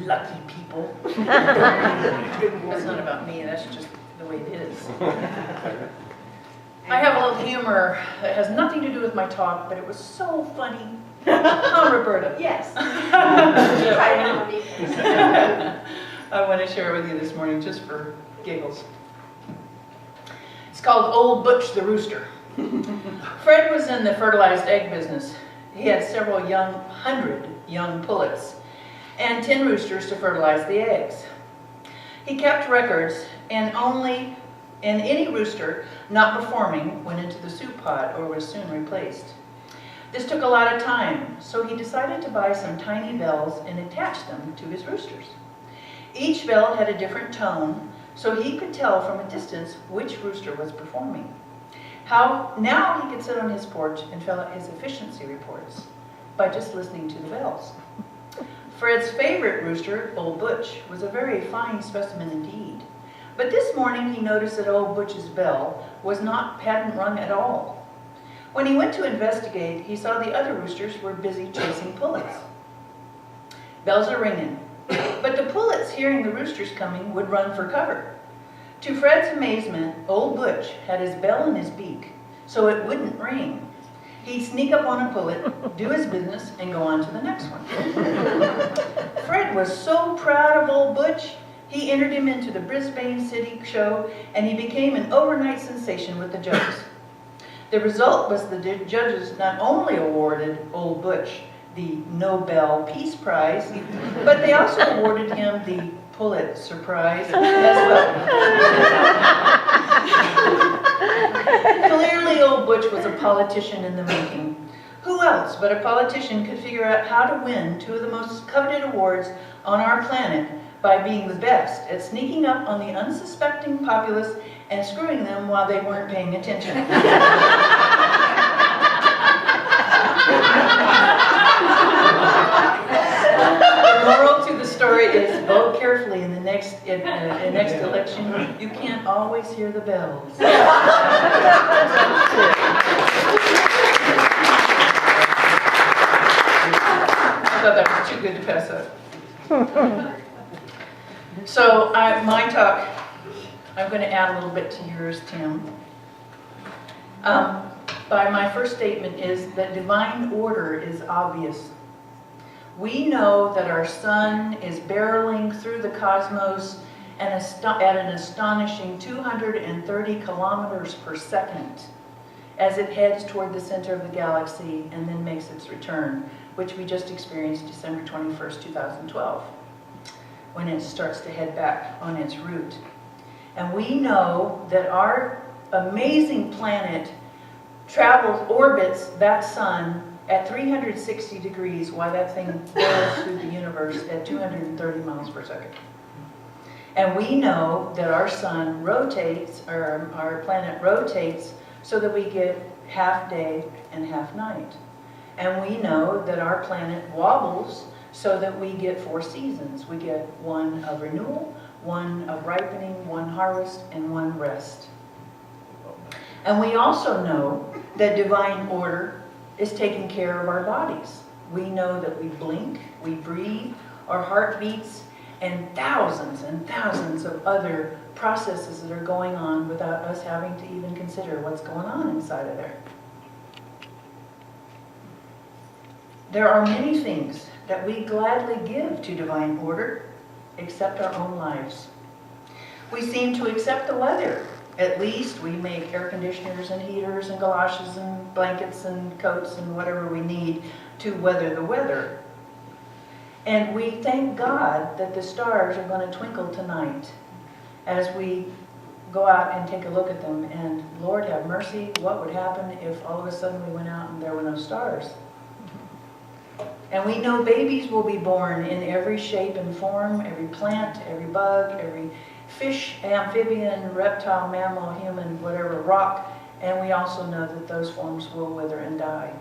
lucky people. That's not about me, that's just the way it is. I have a little humor that has nothing to do with my talk, but it was so funny. Huh, Roberta? Yes. I want to share it with you this morning just for giggles. It's called Old Butch the Rooster. Fred was in the fertilized egg business. He had several 100 young pullets and 10 roosters to fertilize the eggs. He kept records, and any rooster not performing went into the soup pot or was soon replaced. This took a lot of time, so he decided to buy some tiny bells and attach them to his roosters. Each bell had a different tone, so he could tell from a distance which rooster was performing. Now he could sit on his porch and fill out his efficiency reports by just listening to the bells. Fred's favorite rooster, Old Butch, was a very fine specimen indeed. But this morning he noticed that Old Butch's bell hadn't rung at all. When he went to investigate, he saw the other roosters were busy chasing pullets. Bells are ringing, but the pullets, hearing the roosters coming, would run for cover. To Fred's amazement, Old Butch had his bell in his beak, so it wouldn't ring. He'd sneak up on a pullet, do his business, and go on to the next one. Fred was so proud of Old Butch, he entered him into the Brisbane City Show, and he became an overnight sensation with the judges. The result was the judges not only awarded Old Butch the Nobel Peace Prize, but they also awarded him the Pulitzer Prize as well. Clearly, Old Butch was a politician in the making. Who else but a politician could figure out how to win two of the most coveted awards on our planet by being the best at sneaking up on the unsuspecting populace and screwing them while they weren't paying attention? The moral to the story is vote carefully in the next election. You can't always hear the bells. I thought that was too good to pass up. So my talk, I'm going to add a little bit to yours, Tim. My first statement is that divine order is obvious. We know that our sun is barreling through the cosmos at an astonishing 230 kilometers per second as it heads toward the center of the galaxy and then makes its return, which we just experienced December 21st, 2012, when it starts to head back on its route. And we know that our amazing planet orbits that sun at 360 degrees while that thing goes through the universe at 230 miles per second. And we know that our sun rotates, or our planet rotates, so that we get half day and half night. And we know that our planet wobbles so that we get 4 seasons. We get one of renewal, one of ripening, one harvest, and one rest. And we also know that divine order is taking care of our bodies. We know that we blink, we breathe, our heart beats, and thousands of other processes that are going on without us having to even consider what's going on inside of there. There are many things that we gladly give to divine order, except our own lives. We seem to accept the weather. At least we make air conditioners and heaters and galoshes and blankets and coats and whatever we need to weather the weather. And we thank God that the stars are going to twinkle tonight as we go out and take a look at them. And Lord have mercy, what would happen if all of a sudden we went out and there were no stars? And we know babies will be born in every shape and form, every plant, every bug, every fish, amphibian, reptile, mammal, human, whatever, rock, and we also know that those forms will wither and die.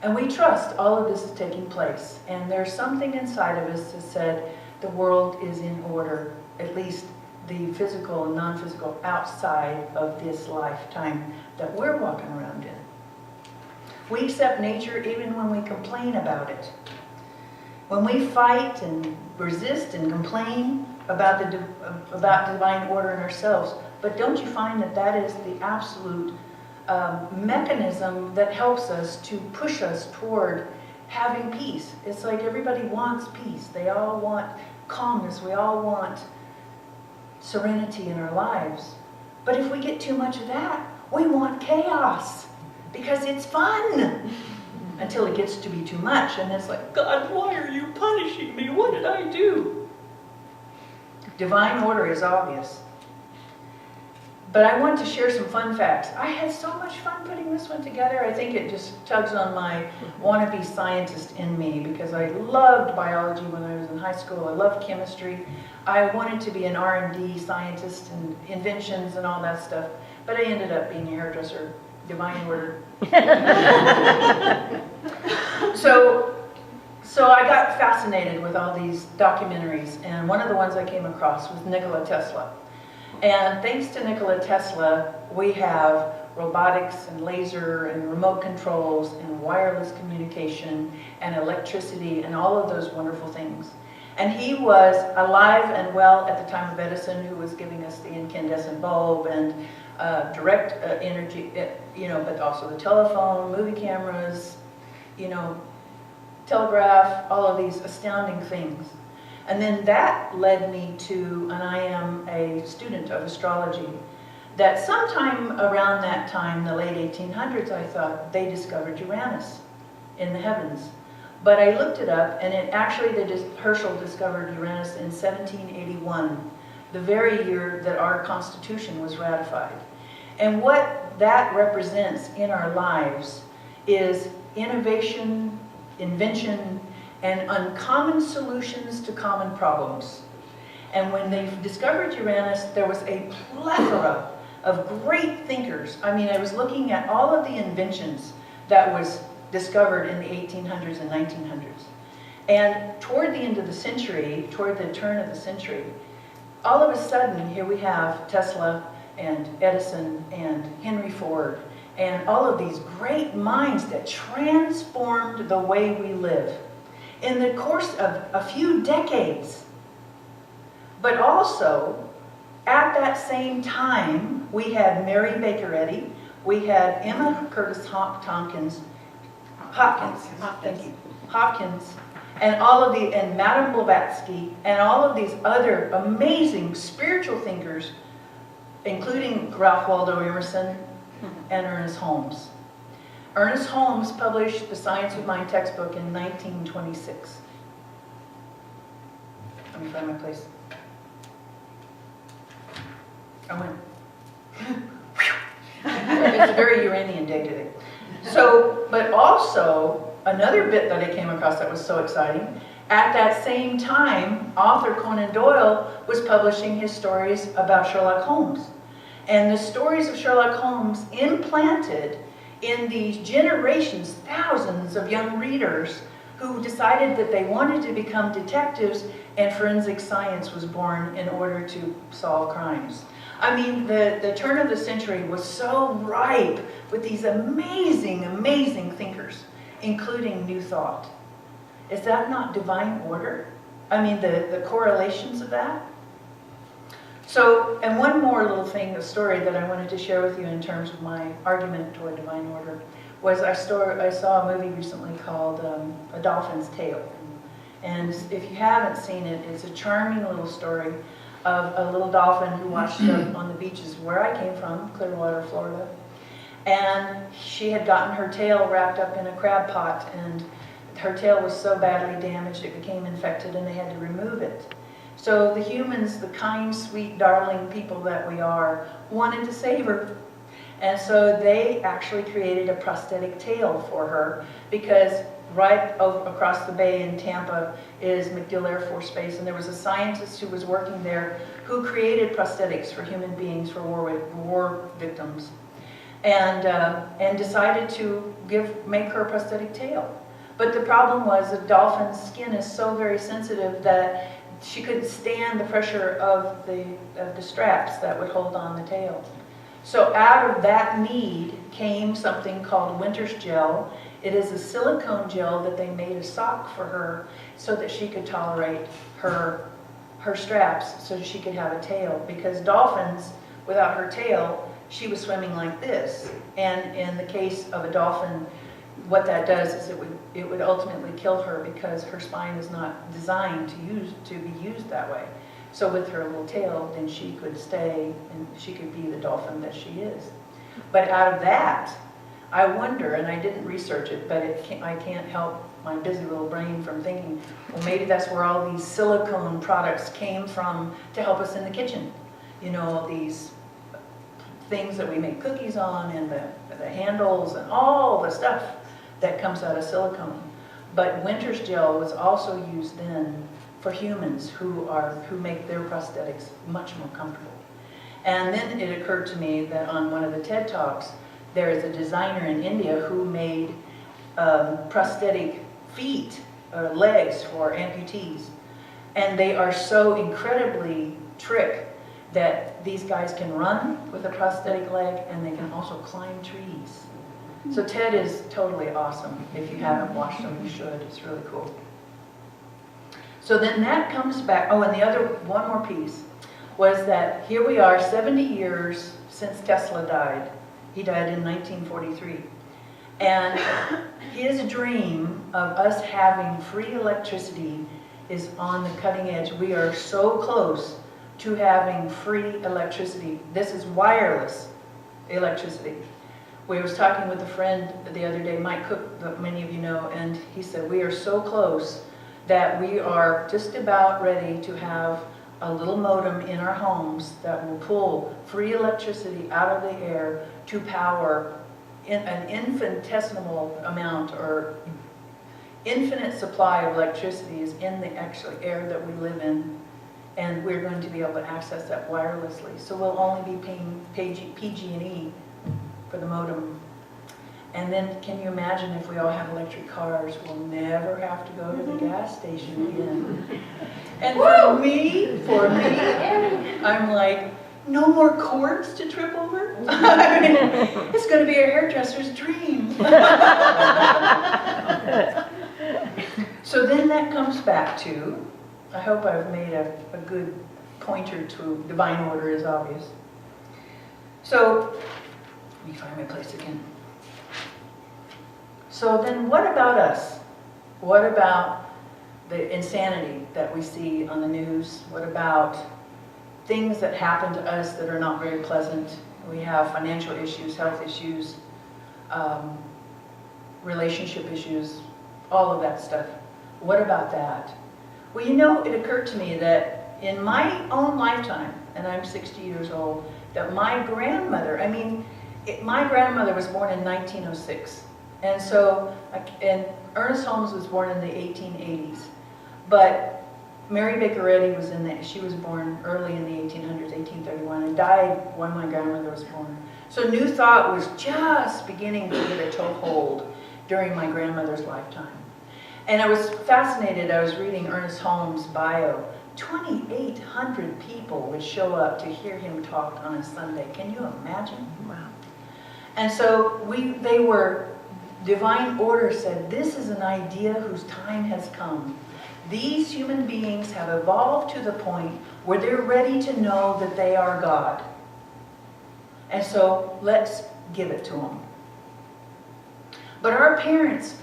And we trust all of this is taking place, and there's something inside of us that said the world is in order, at least the physical and non-physical outside of this lifetime that we're walking around in. We accept nature even when we complain about it. when we fight and resist and complain about about divine order in ourselves, but don't you find that that is the absolute mechanism that helps us to push us toward having peace? It's like everybody wants peace. They all want calmness. We all want serenity in our lives. But if we get too much of that, we want chaos because it's fun. Until it gets to be too much, and it's like, God, why are you punishing me? What did I do? Divine order is obvious. But I want to share some fun facts. I had so much fun putting this one together. I think it just tugs on my wannabe scientist in me because I loved biology when I was in high school. I loved chemistry. I wanted to be an R&D scientist and inventions and all that stuff. But I ended up being a hairdresser. Divine order. So I got fascinated with all these documentaries, and one of the ones I came across was Nikola Tesla. And thanks to Nikola Tesla, we have robotics and laser and remote controls and wireless communication and electricity and all of those wonderful things. And he was alive and well at the time of Edison, who was giving us the incandescent bulb and direct energy, but also the telephone, movie cameras, telegraph, all of these astounding things. And then that led me to, and I am a student of astrology, that sometime around that time, the late 1800s, I thought they discovered Uranus in the heavens. But I looked it up, and Herschel discovered Uranus in 1781, the very year that our Constitution was ratified. And what that represents in our lives is innovation, invention, and uncommon solutions to common problems. And when they discovered Uranus, there was a plethora of great thinkers. I mean, I was looking at all of the inventions that was discovered in the 1800s and 1900s. And toward the end of the century, toward the turn of the century, all of a sudden, here we have Tesla and Edison and Henry Ford and all of these great minds that transformed the way we live in the course of a few decades. But also, at that same time, we had Mary Baker Eddy, we had Emma Curtis Hopkins, and Madame Blavatsky, and all of these other amazing spiritual thinkers, including Ralph Waldo Emerson and Ernest Holmes. Ernest Holmes published the Science of Mind textbook in 1926. Let me find my place. I went. It's a very Uranian day today. But also, another bit that I came across that was so exciting, at that same time, author Conan Doyle was publishing his stories about Sherlock Holmes. And the stories of Sherlock Holmes implanted in these generations, thousands of young readers who decided that they wanted to become detectives, and forensic science was born in order to solve crimes. I mean, the turn of the century was so ripe with these amazing, amazing thinkers, including New Thought. Is that not divine order? I mean, the correlations of that? So, and one more little thing, a story that I wanted to share with you in terms of my argument toward divine order, was I saw a movie recently called A Dolphin's Tale. And if you haven't seen it, it's a charming little story of a little dolphin who washed up on the beaches where I came from, Clearwater, Florida. And she had gotten her tail wrapped up in a crab pot, and her tail was so badly damaged it became infected, and they had to remove it. So the humans, the kind, sweet, darling people that we are, wanted to save her. And so they actually created a prosthetic tail for her, because right over across the bay in Tampa is MacDill Air Force Base, and there was a scientist who was working there who created prosthetics for human beings for war victims, and decided to make her a prosthetic tail. But the problem was the dolphin's skin is so very sensitive that she couldn't stand the pressure of the straps that would hold on the tail. So out of that need came something called Winter's Gel, It is a silicone gel that they made a sock for her so that she could tolerate her straps, so she could have a tail. Because dolphins, without her tail, she was swimming like this. And in the case of a dolphin, what that does is it would ultimately kill her because her spine is not designed to be used that way. So with her little tail, then she could stay and she could be the dolphin that she is. But out of that, I wonder, and I didn't research it, but I can't help my busy little brain from thinking, well, maybe that's where all these silicone products came from to help us in the kitchen. You know, these things that we make cookies on, and the handles and all the stuff that comes out of silicone. But Winter's gel was also used then for humans who make their prosthetics much more comfortable. And then it occurred to me that on one of the TED Talks, there is a designer in India who made prosthetic feet or legs for amputees. And they are so incredibly trick that these guys can run with a prosthetic leg and they can also climb trees. So TED is totally awesome. If you haven't watched them, you should. It's really cool. So then that comes back. Oh, and the other one more piece was that here we are 70 years since Tesla died. He died in 1943. And his dream of us having free electricity is on the cutting edge. We are so close to having free electricity. This is wireless electricity. We was talking with a friend the other day, Mike Cook, that many of you know, and he said we are so close that we are just about ready to have a little modem in our homes that will pull free electricity out of the air to power an infinitesimal amount or infinite supply of electricity is in the actual air that we live in, and we're going to be able to access that wirelessly. So we'll only be paying PG&E for the modem. And then can you imagine if we all have electric cars, we'll never have to go to the gas station again. And for me, I'm like, no more cords to trip over? I mean, it's going to be a hairdresser's dream. So then that comes back to, I hope I've made a good pointer to divine order is obvious. So, let me find my place again. So then what about us? What about the insanity that we see on the news? What about things that happen to us that are not very pleasant? We have financial issues, health issues, relationship issues, all of that stuff. What about that? Well, you know, it occurred to me that in my own lifetime, and I'm 60 years old, that my grandmother, my grandmother was born in 1906. And so, and Ernest Holmes was born in the 1880s. But Mary Baker Eddy she was born early in the 1800s, 1831, and died when my grandmother was born. So New Thought was just beginning to get a toehold during my grandmother's lifetime. And I was fascinated. I was reading Ernest Holmes' bio. 2,800 people would show up to hear him talk on a Sunday. Can you imagine? Wow. And so divine order said, this is an idea whose time has come. These human beings have evolved to the point where they're ready to know that they are God. And so let's give it to them. But our parents